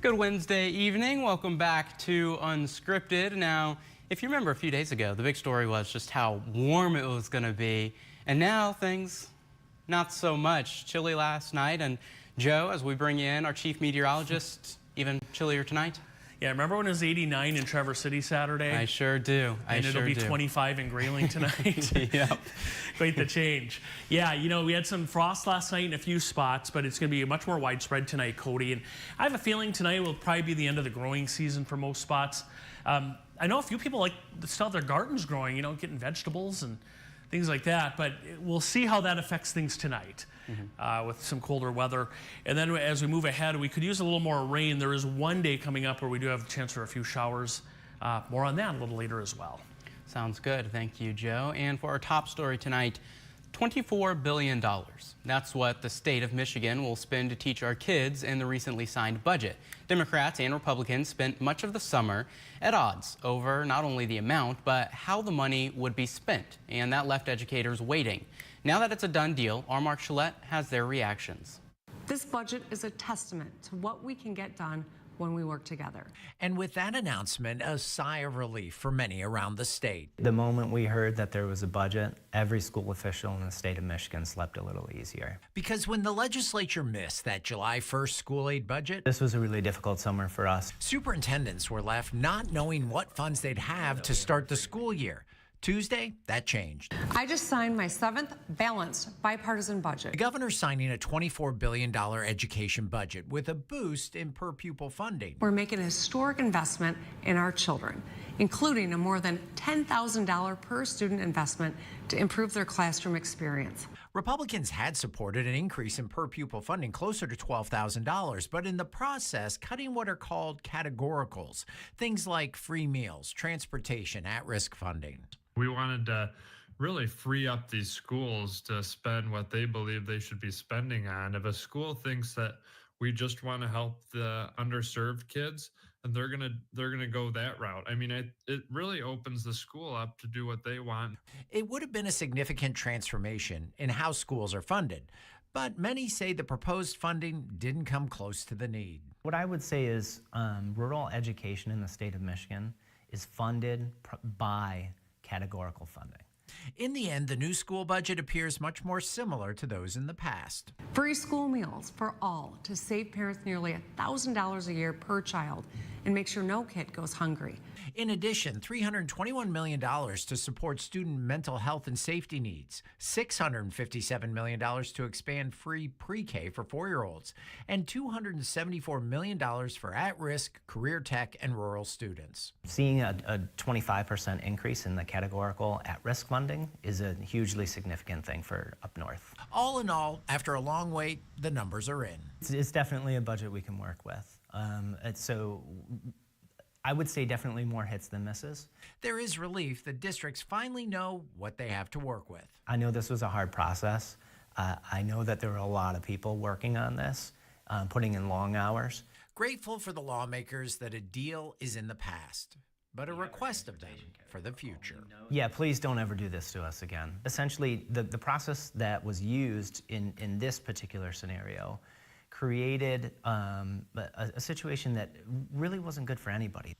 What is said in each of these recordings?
Good Wednesday evening. Welcome back to Unscripted. Now, if you remember a few days ago, the big story was just how warm it was going to be. And now things, not so much. Chilly last night. And Joe, as we bring you in, our chief meteorologist, even chillier tonight. Yeah, remember when it was 89 in Traverse City Saturday? I sure do. And it'll be 25 in Grayling tonight. Yep. Quite the change. Yeah, you know, we had some frost last night in a few spots, but it's going to be much more widespread tonight, Cody. And I have a feeling tonight will probably be the end of the growing season for most spots. I know a few people like still have their gardens growing, you know, getting vegetables and things like that, but we'll see how that affects things tonight with some colder weather. And then as we move ahead, we could use a little more rain. There is one day coming up where we do have a chance for a few showers. More on that a little later as well. Sounds good. Thank you, Joe. And for our top story tonight, $24 billion. That's what the state of Michigan will spend to teach our kids in the recently signed budget. Democrats and Republicans spent much of the summer at odds over not only the amount, but how the money would be spent. And that left educators waiting. Now that it's a done deal, our Mark Shillette has their reactions. This budget is a testament to what we can get done when we work together. And with that announcement, a sigh of relief for many around the state. The moment we heard that there was a budget, every school official in the state of Michigan slept a little easier. Because when the legislature missed that July 1st school aid budget, This was a really difficult summer for us. superintendents were left not knowing what funds they'd have to start the school year. Tuesday, that changed. I just signed my 7th balanced bipartisan budget. The governor's signing a $24 billion education budget with a boost in per-pupil funding. We're making a historic investment in our children, including a more than $10,000 per student investment to improve their classroom experience. Republicans had supported an increase in per-pupil funding closer to $12,000, but in the process, cutting what are called categoricals, things like free meals, transportation, at-risk funding. We wanted to really free up these schools to spend what they believe they should be spending on. If a school thinks that we just want to help the underserved kids, and they're gonna go that route. I mean, it really opens the school up to do what they want. It would have been a significant transformation in how schools are funded, but many say the proposed funding didn't come close to the need. What I would say is rural education in the state of Michigan is funded by categorical funding. In the end, the new school budget appears much more similar to those in the past. Free school meals for all to save parents nearly $1,000 a year per child and make sure no kid goes hungry. In addition, $321 million to support student mental health and safety needs, $657 million to expand free pre-K for 4-year-olds, and $274 million for at-risk, career tech, and rural students. Seeing a 25% increase in the categorical at-risk funding is a hugely significant thing for up north. All in all, after a long wait, the numbers are in. It's definitely a budget we can work with. I would say definitely more hits than misses. There is relief that districts finally know what they have to work with. I know this was a hard process. I know that there were a lot of people working on this, putting in long hours. Grateful for the lawmakers that a deal is in the past, but a request of them for the future. Yeah, please don't ever do this to us again. Essentially, the process that was used in this particular scenario created a situation that really wasn't good for anybody.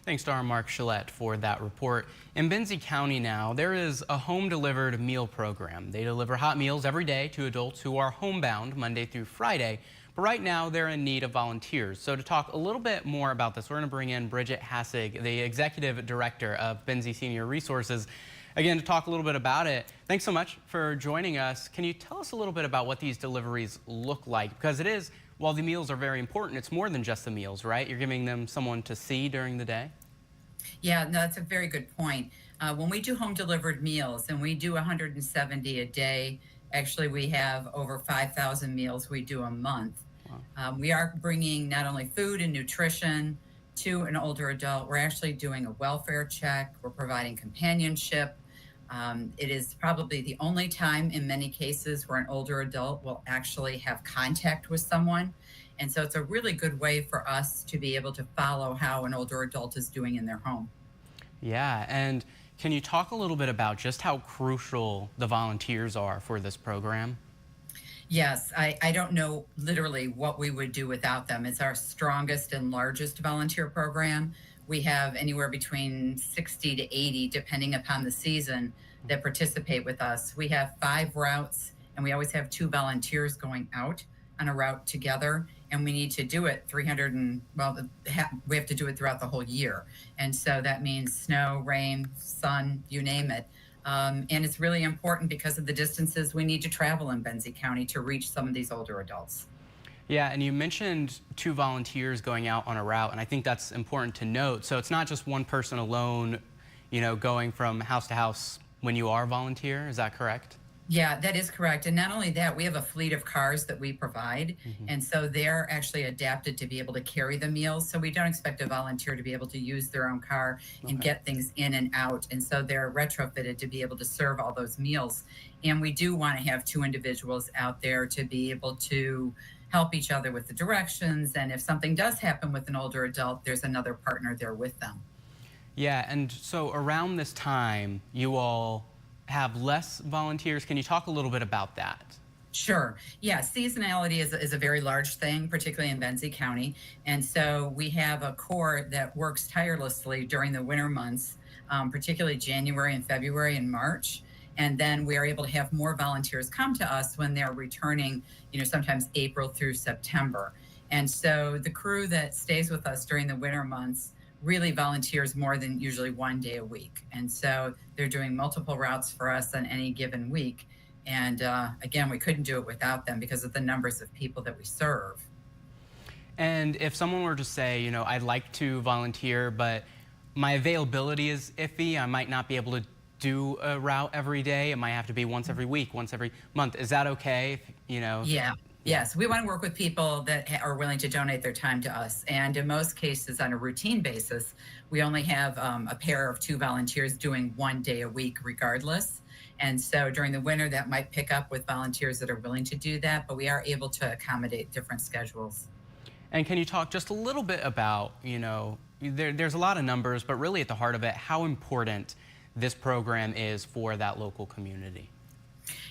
Thanks to our Mark Shillette for that report. In Benzie County now, there is a home-delivered meal program. They deliver hot meals every day to adults who are homebound Monday through Friday. But right now, they're in need of volunteers. So to talk a little bit more about this, we're going to bring in Bridget Hassig, the Executive Director of Benzie Senior Resources, again, to talk a little bit about it. Thanks so much for joining us. Can you tell us a little bit about what these deliveries look like? Because it is, while the meals are very important, it's more than just the meals, right? You're giving them someone to see during the day? Yeah, no, that's a very good point. When we do home delivered meals, and we do 170 a day, actually we have over 5,000 meals we do a month. Wow. We are bringing not only food and nutrition to an older adult, we're actually doing a welfare check, we're providing companionship. It is probably the only time in many cases where an older adult will actually have contact with someone. And so it's a really good way for us to be able to follow how an older adult is doing in their home. Yeah, and can you talk a little bit about just how crucial the volunteers are for this program? Yes, I don't know literally what we would do without them. It's our strongest and largest volunteer program. We have anywhere between 60 to 80, depending upon the season, that participate with us. We have 5 routes, and we always have 2 volunteers going out on a route together. And we need to do it 300 and, well, we have to do it throughout the whole year. And so that means snow, rain, sun, you name it. And it's really important because of the distances we need to travel in Benzie County to reach some of these older adults. Yeah, and you mentioned 2 volunteers going out on a route, and I think that's important to note. So it's not just one person alone, going from house to house when you are a volunteer. Is that correct? Yeah, that is correct. And not only that, we have a fleet of cars that we provide. And so they're actually adapted to be able to carry the meals. So we don't expect a volunteer to be able to use their own car and get things in and out. And so they're retrofitted to be able to serve all those meals. And we do want to have 2 individuals out there to be able to help each other with the directions. And if something does happen with an older adult, there's another partner there with them. Yeah, and so around this time, you all have less volunteers. Can you talk a little bit about that? Sure. Yeah, seasonality is a very large thing, particularly in Benzie County. And so we have a core that works tirelessly during the winter months, particularly January and February and March. And then we are able to have more volunteers come to us when they're returning, sometimes April through September. And so the crew that stays with us during the winter months really volunteers more than usually 1 day a week. And so they're doing multiple routes for us on any given week. And again, we couldn't do it without them because of the numbers of people that we serve. And if someone were to say, I'd like to volunteer, but my availability is iffy, I might not be able to do a route every day. It might have to be once every week, once every month. Is that okay? Yeah. Yes, we want to work with people that are willing to donate their time to us. And in most cases, on a routine basis, we only have a pair of 2 volunteers doing 1 day a week regardless. And so during the winter, that might pick up with volunteers that are willing to do that, but we are able to accommodate different schedules. And can you talk just a little bit about, there's a lot of numbers, but really at the heart of it, how important this program is for that local community?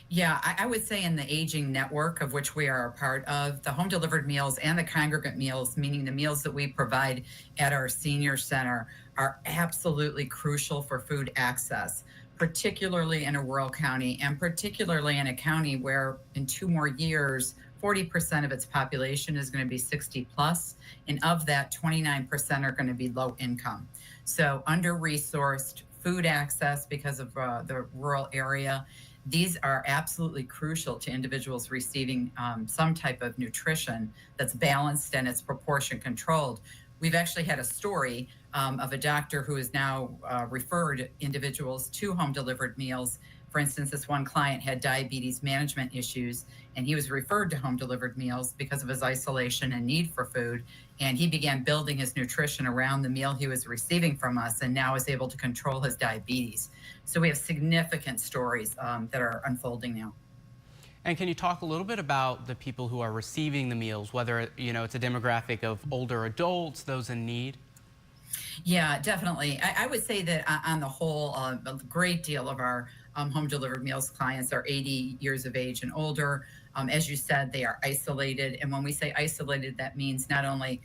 Yeah, I would say in the aging network of which we are a part of, the home delivered meals and the congregate meals, meaning the meals that we provide at our senior center, are absolutely crucial for food access, particularly in a rural county and particularly in a county where in 2 more years, 40% of its population is going to be 60 plus. And of that, 29% are going to be low income. So under-resourced food access because of the rural area. These are absolutely crucial to individuals receiving some type of nutrition that's balanced and it's proportion controlled. We've actually had a story of a doctor who has now referred individuals to home delivered meals. For instance, this one client had diabetes management issues, and he was referred to home delivered meals because of his isolation and need for food. And he began building his nutrition around the meal he was receiving from us, and now is able to control his diabetes. So we have significant stories that are unfolding now. And can you talk a little bit about the people who are receiving the meals, whether it's a demographic of older adults, those in need? Yeah, definitely. I would say that on the whole, a great deal of our home delivered meals clients are 80 years of age and older. As you said, they are isolated. And when we say isolated, that means not only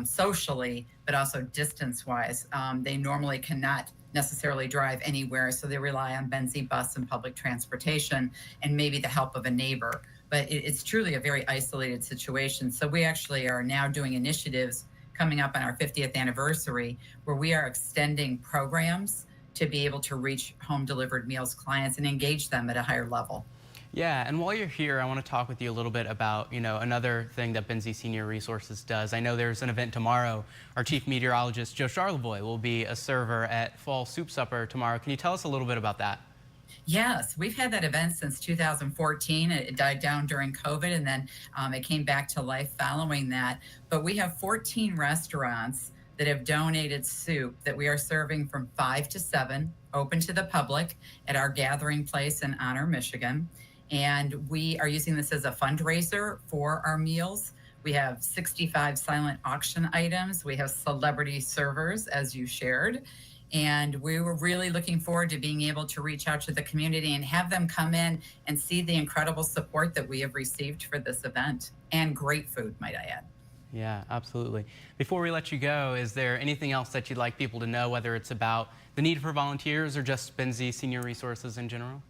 socially, but also distance wise. They normally cannot necessarily drive anywhere, so they rely on Benzie bus and public transportation and maybe the help of a neighbor. But it's truly a very isolated situation. So we actually are now doing initiatives coming up on our 50th anniversary where we are extending programs to be able to reach home delivered meals clients and engage them at a higher level. Yeah, and while you're here, I want to talk with you a little bit about, another thing that Benzie Senior Resources does. I know there's an event tomorrow. Our chief meteorologist, Joe Charlevoix, will be a server at Fall Soup Supper tomorrow. Can you tell us a little bit about that? Yes, we've had that event since 2014. It died down during COVID, and then it came back to life following that. But we have 14 restaurants that have donated soup that we are serving from 5 to 7, open to the public at our gathering place in Honor, Michigan. And we are using this as a fundraiser for our meals. We have 65 silent auction items. We have celebrity servers, as you shared. And we were really looking forward to being able to reach out to the community and have them come in and see the incredible support that we have received for this event, and great food, might I add. Yeah, absolutely. Before we let you go, is there anything else that you'd like people to know, whether it's about the need for volunteers or just Benzie Senior Resources in general?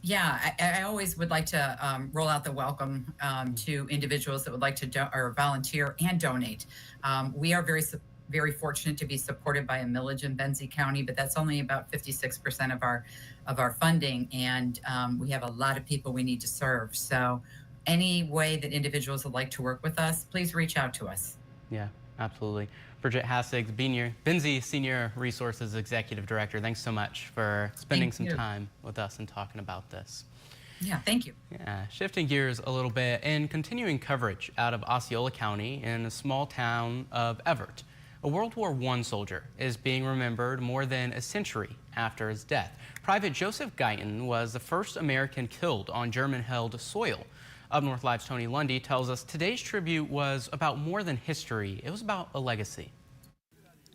Yeah, I always would like to roll out the welcome to individuals that would like to or volunteer and donate. We are very fortunate to be supported by a millage in Benzie County, but that's only about 56% of our funding, and we have a lot of people we need to serve. So, any way that individuals would like to work with us, please reach out to us. Yeah, absolutely. Bridget Hassig, Benzie Senior Resources Executive Director, thanks so much for spending some time with us and talking about this. Yeah, thank you. Yeah, shifting gears a little bit and continuing coverage out of Osceola County in a small town of Everett. A World War I soldier is being remembered more than a century after his death. Private Joseph Guyton was the first American killed on German-held soil. UpNorthLive's Tony Lundy tells us today's tribute was about more than history. It was about a legacy.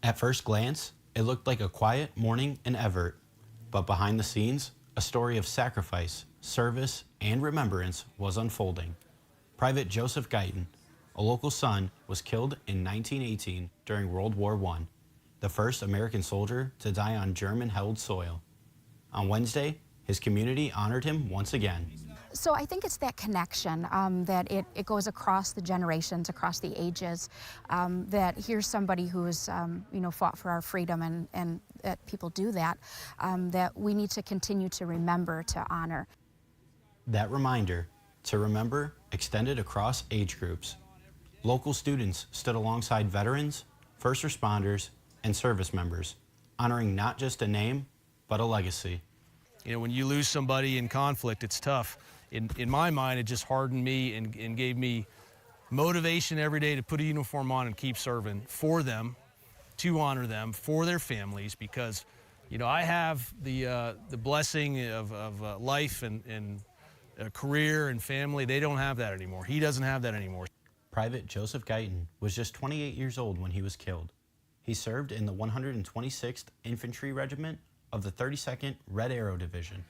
At first glance, it looked like a quiet morning in Everett, but behind the scenes, a story of sacrifice, service, and remembrance was unfolding. Private Joseph Guyton, a local son, was killed in 1918 during World War I, the first American soldier to die on German-held soil. On Wednesday, his community honored him once again. So I think it's that connection, that it goes across the generations, across the ages, that here's somebody who's fought for our freedom, and that people do that, that we need to continue to remember, to honor. That reminder to remember extended across age groups. Local students stood alongside veterans, first responders, and service members, honoring not just a name, but a legacy. You know, when you lose somebody in conflict, it's tough. In my mind, it just hardened me and gave me motivation every day to put a uniform on and keep serving for them, to honor them, for their families, because, you know, I have the blessing of life and a career and family. They don't have that anymore. He doesn't have that anymore. Private Joseph Guyton was just 28 years old when he was killed. He served in the 126th Infantry Regiment of the 32nd Red Arrow Division,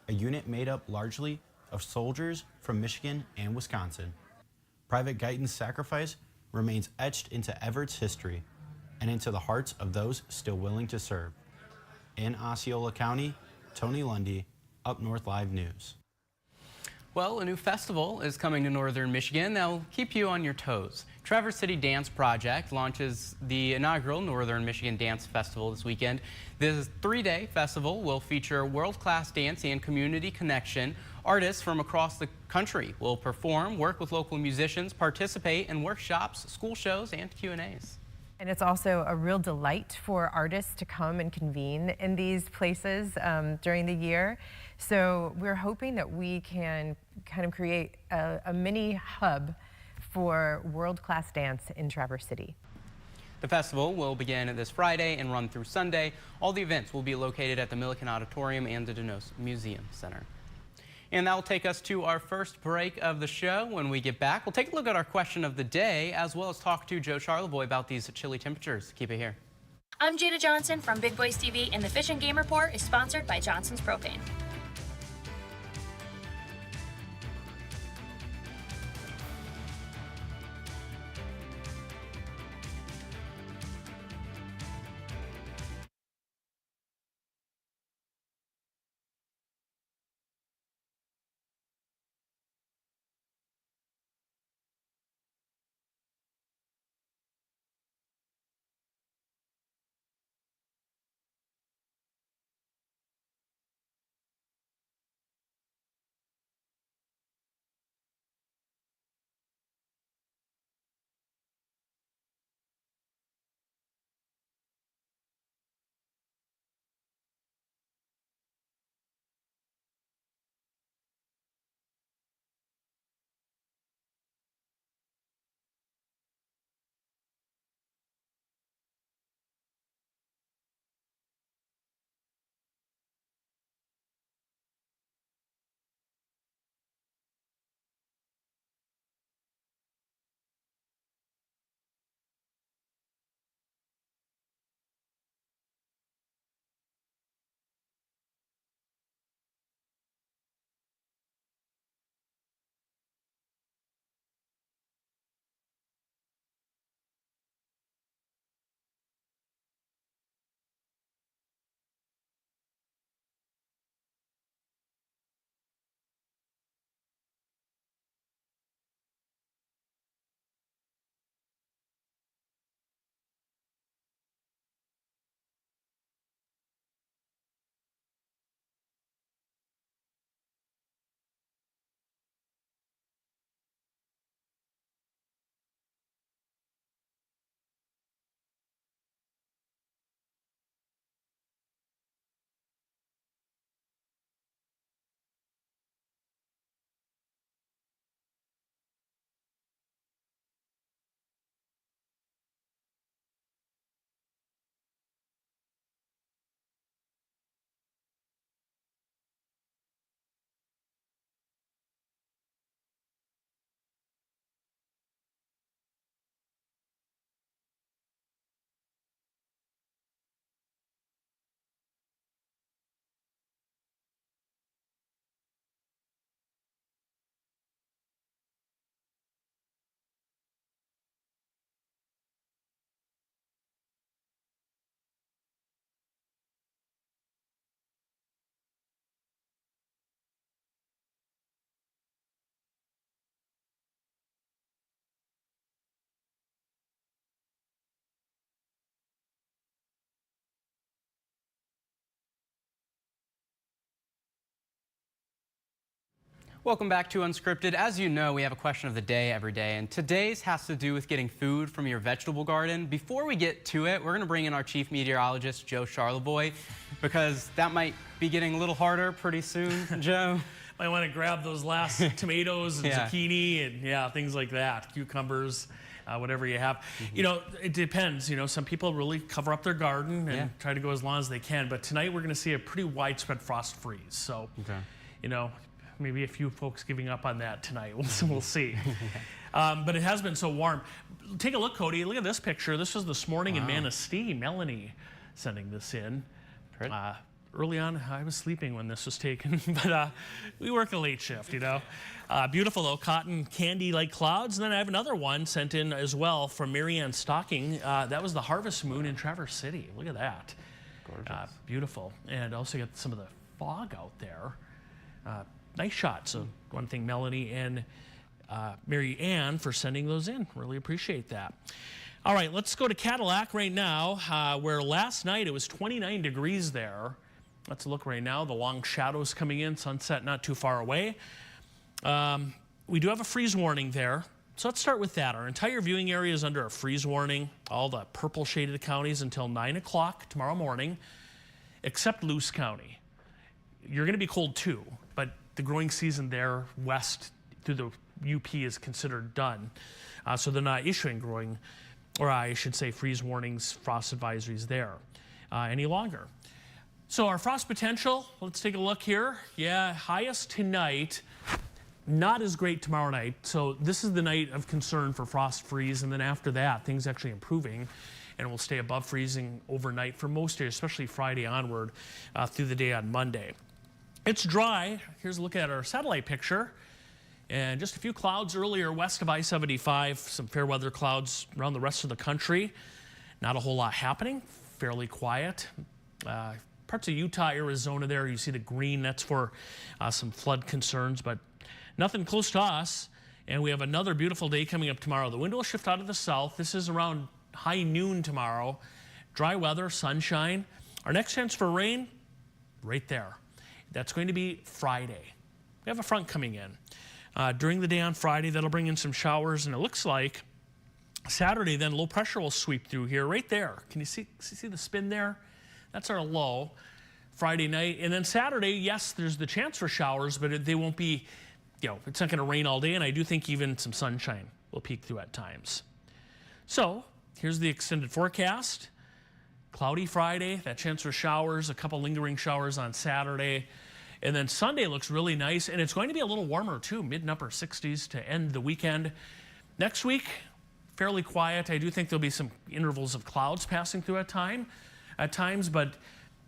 a unit made up largely of soldiers from Michigan and Wisconsin. Private Guyton's sacrifice remains etched into Everett's history and into the hearts of those still willing to serve. In Osceola County, Tony Lundy, UpNorthLive News. Well, a new festival is coming to northern Michigan that'll keep you on your toes. Traverse City Dance Project launches the inaugural Northern Michigan Dance Festival this weekend. This 3-day festival will feature world-class dance and community connection. Artists from across the country will perform, work with local musicians, participate in workshops, school shows, and Q&As. And it's also a real delight for artists to come and convene in these places during the year. So we're hoping that we can kind of create a mini hub for world-class dance in Traverse City. The festival will begin this Friday and run through Sunday. All the events will be located at the Milliken Auditorium and the Denos Museum Center. And that will take us to our first break of the show. When we get back, we'll take a look at our question of the day, as well as talk to Joe Charleboy about these chilly temperatures. Keep it here. I'm Jada Johnson from Big Boys TV, and the Fish and Game Report is sponsored by Johnson's Propane. Welcome back to Unscripted. As you know, we have a question of the day every day, and today's has to do with getting food from your vegetable garden. Before we get to it, we're going to bring in our chief meteorologist, Joe Charleboy, because that might be getting a little harder pretty soon, Joe. Might want to grab those last tomatoes and zucchini and things like that, cucumbers, whatever you have. You know, it depends. You know, some people really cover up their garden and try to go as long as they can. But tonight we're going to see a pretty widespread frost freeze. So, you know, maybe a few folks giving up on that tonight. We'll see. But it has been so warm. Take a look, Cody. Look at this picture. This was this morning in Manistee. Melanie sending this in. Early on, I was sleeping when this was taken, but we work a late shift, you know. Beautiful, though, cotton candy-like clouds. And then I have another one sent in as well from Marianne Stocking. That was the harvest moon in Traverse City. Look at that. Gorgeous. Beautiful. And also got some of the fog out there. Nice shot. So one thing, Melanie and Mary Ann for sending those in. Really appreciate that. All right, let's go to Cadillac right now, where last night it was 29 degrees there. Let's look right now. The long shadows coming in, sunset not too far away. We do have a freeze warning there. So let's start with that. Our entire viewing area is under a freeze warning. All the purple shaded counties until 9 o'clock tomorrow morning, except Luce County. You're going to be cold too, but the growing season there west through the UP is considered done. So they're not issuing growing, or I should say freeze warnings, frost advisories there any longer. So our frost potential, let's take a look here. Yeah, highest tonight, not as great tomorrow night. So this is the night of concern for frost freeze, and then after that, things actually improving, and will stay above freezing overnight for most days, especially Friday onward through the day on Monday. It's dry. Here's a look at our satellite picture. And just a few clouds earlier west of I-75, some fair weather clouds around the rest of the country. Not a whole lot happening, fairly quiet. Parts of Utah, Arizona there, you see the green, that's for some flood concerns, but nothing close to us. And we have another beautiful day coming up tomorrow. The wind will shift out of the south. This is around high noon tomorrow. Dry weather, sunshine. Our next chance for rain, right there. That's going to be Friday. We have a front coming in. During the day on Friday, that'll bring in some showers, and it looks like Saturday, then low pressure will sweep through here, right there. Can you see the spin there? That's our low Friday night. And then Saturday, yes, there's the chance for showers, but they won't be, you know, it's not going to rain all day, and I do think even some sunshine will peek through at times. So here's the extended forecast. Cloudy Friday, that chance for showers, a couple lingering showers on Saturday. And then Sunday looks really nice, and it's going to be a little warmer too, mid and upper 60s to end the weekend. Next week, fairly quiet. I do think there'll be some intervals of clouds passing through at times, but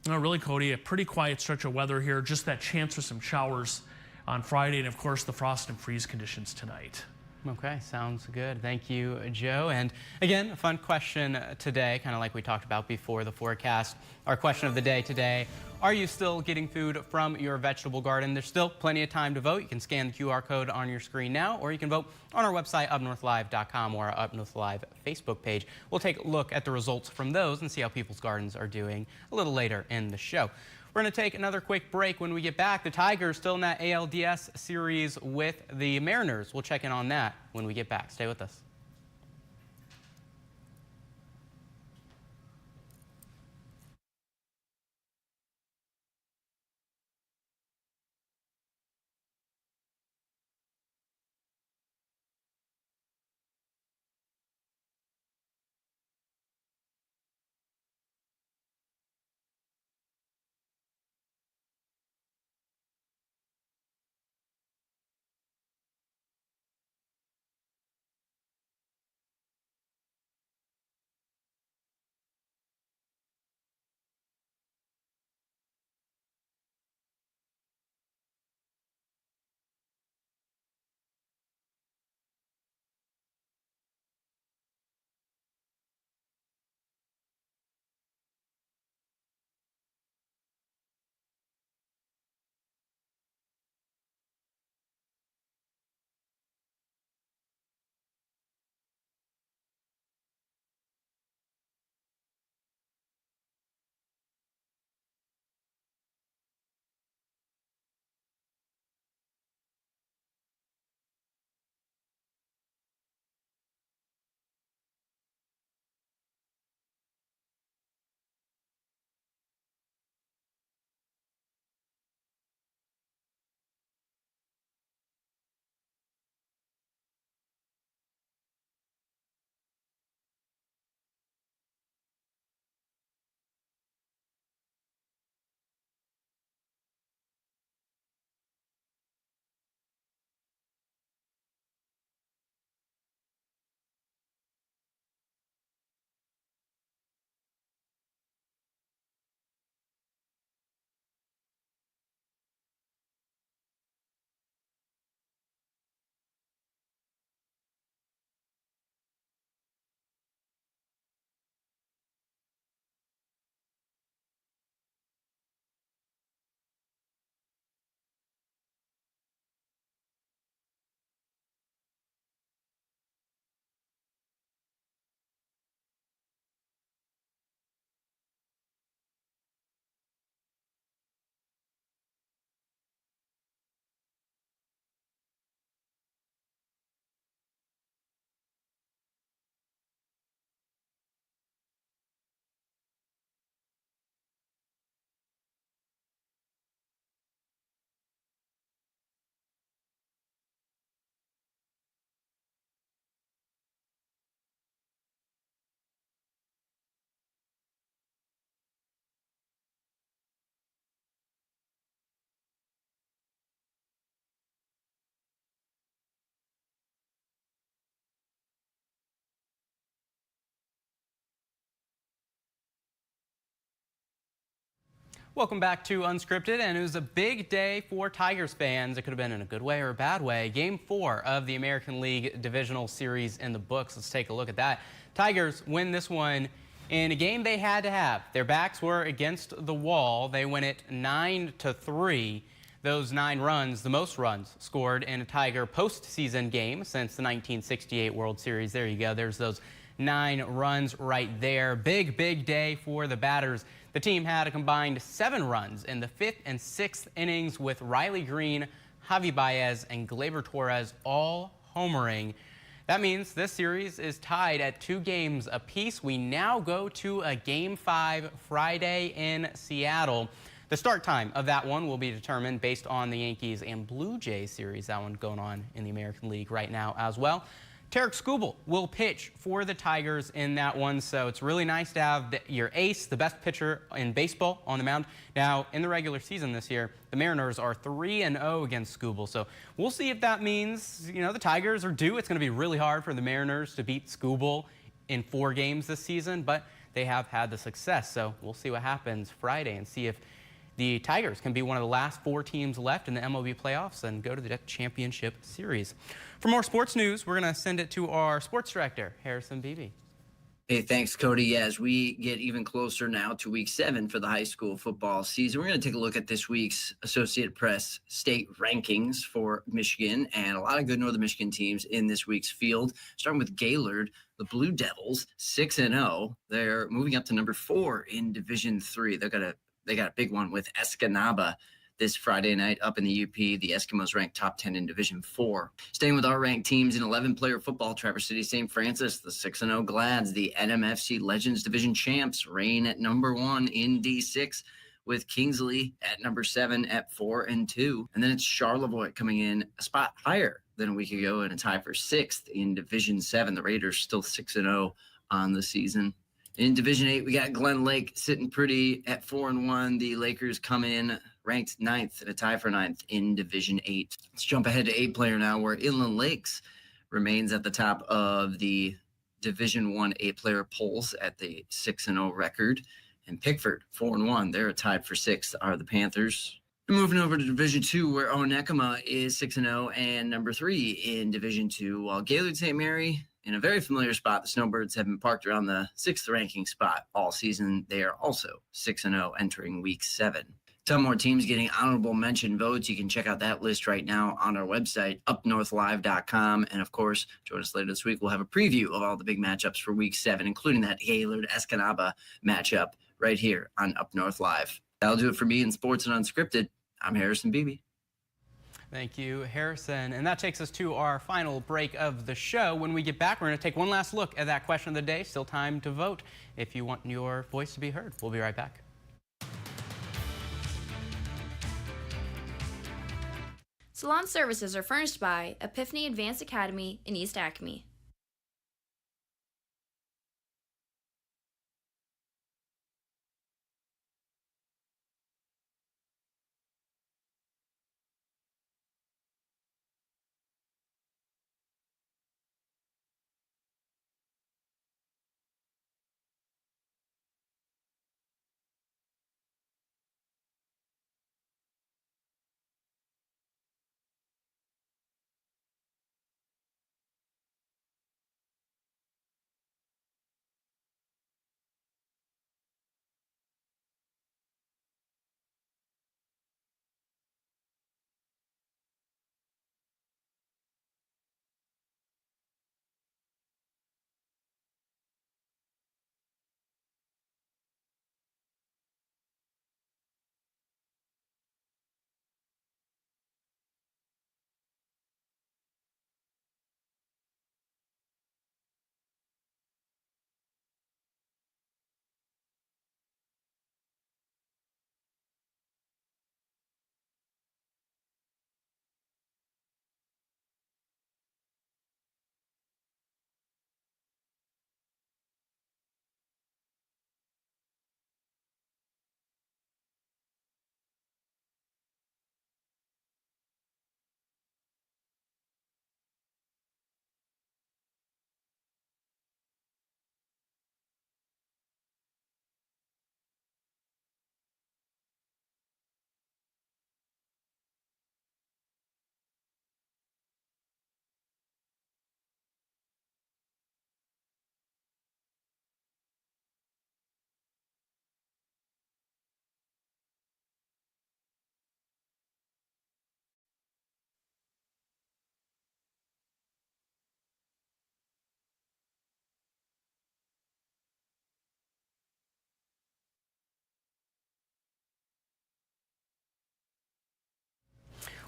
really, Cody, a pretty quiet stretch of weather here. Just that chance for some showers on Friday, and of course the frost and freeze conditions tonight. Okay, sounds good. Thank you, Joe. And again, a fun question today, kind of like we talked about before the forecast. Our question of the day today, are you still getting food from your vegetable garden? There's still plenty of time to vote. You can scan the QR code on your screen now, or you can vote on our website, UpNorthLive.com, or our UpNorthLive Facebook page. We'll take a look at the results from those and see how people's gardens are doing a little later in the show. We're going to take another quick break. When we get back, the Tigers still in that ALDS series with the Mariners. We'll check in on that when we get back. Stay with us. Welcome back to Unscripted, and it was a big day for Tigers fans. It could have been in a good way or a bad way. Game 4 of the American League Divisional Series in the books. Let's take a look at that. Tigers win this one in a game they had to have. Their backs were against the wall. They win it 9-3. Those 9 runs, the most runs scored in a Tiger postseason game since the 1968 World Series. There you go. There's those 9 runs right there. Big day for the batters. The team had a combined 7 runs in the 5th and 6th innings with Riley Green, Javi Baez, and Gleyber Torres all homering. That means this series is tied at 2 games apiece. We now go to a Game 5 Friday in Seattle. The start time of that one will be determined based on the Yankees and Blue Jays series. That one going on in the American League right now as well. Tarik Skubal will pitch for the Tigers in that one, so it's really nice to have your ace, the best pitcher in baseball, on the mound. Now, in the regular season this year, the Mariners are 3-0 against Skubal, so we'll see if that means, the Tigers are due. It's going to be really hard for the Mariners to beat Skubal in 4 games this season, but they have had the success, so we'll see what happens Friday and see if the Tigers can be one of the last 4 teams left in the MLB playoffs and go to the championship series. For more sports news, we're going to send it to our sports director, Harrison Beebe. Hey, thanks, Cody. As we get even closer now to week 7 for the high school football season, we're going to take a look at this week's Associated Press state rankings for Michigan, and a lot of good Northern Michigan teams in this week's field. Starting with Gaylord, the Blue Devils, 6-0. They're moving up to number 4 in Division 3. They got a big one with Escanaba this Friday night up in the UP. The Eskimos ranked top 10 in Division 4. Staying with our ranked teams in 11-player football, Traverse City St. Francis, the 6-0 Glads, the NMFC Legends Division champs, reign at number 1 in D6 with Kingsley at number 7 at 4-2. And then it's Charlevoix coming in a spot higher than a week ago and a tie for 6th in Division 7. The Raiders still 6-0 on the season. In Division 8, we got Glen Lake sitting pretty at 4-1. The Lakers come in ranked 9th and a tie for 9th in Division 8. Let's jump ahead to 8-player now, where Inland Lakes remains at the top of the Division 1 8-player polls at the 6-0 record. And Pickford, 4-1. They're tied for 6th are the Panthers. Moving over to Division 2, where Onekama is 6-0 and number 3 in Division 2, while Gaylord St. Mary, in a very familiar spot, the Snowbirds have been parked around the 6th ranking spot all season. They are also 6-0 entering week 7. Some more teams getting honorable mention votes. You can check out that list right now on our website, UpNorthLive.com. And of course, join us later this week. We'll have a preview of all the big matchups for week 7, including that Gaylord-Escanaba matchup right here on Up North Live. That'll do it for me in Sports and Unscripted. I'm Harrison Beebe. Thank you, Harrison. And that takes us to our final break of the show. When we get back, we're going to take one last look at that question of the day. Still time to vote if you want your voice to be heard. We'll be right back. Salon services are furnished by Epiphany Advanced Academy in East Acme.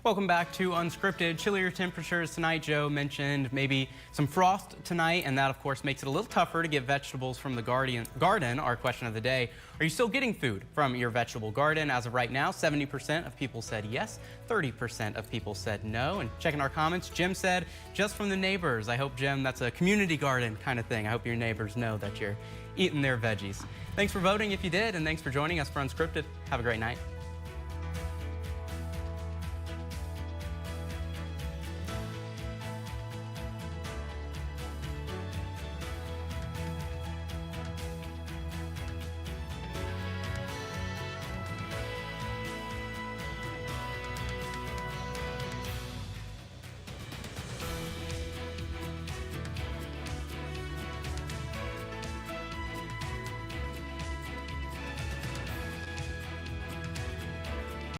Welcome back to Unscripted. Chillier temperatures tonight. Joe mentioned maybe some frost tonight, and that, of course, makes it a little tougher to get vegetables from the garden. Our question of the day, are you still getting food from your vegetable garden? As of right now, 70% of people said yes, 30% of people said no. And checking our comments, Jim said, just from the neighbors. I hope, Jim, that's a community garden kind of thing. I hope your neighbors know that you're eating their veggies. Thanks for voting if you did, and thanks for joining us for Unscripted. Have a great night.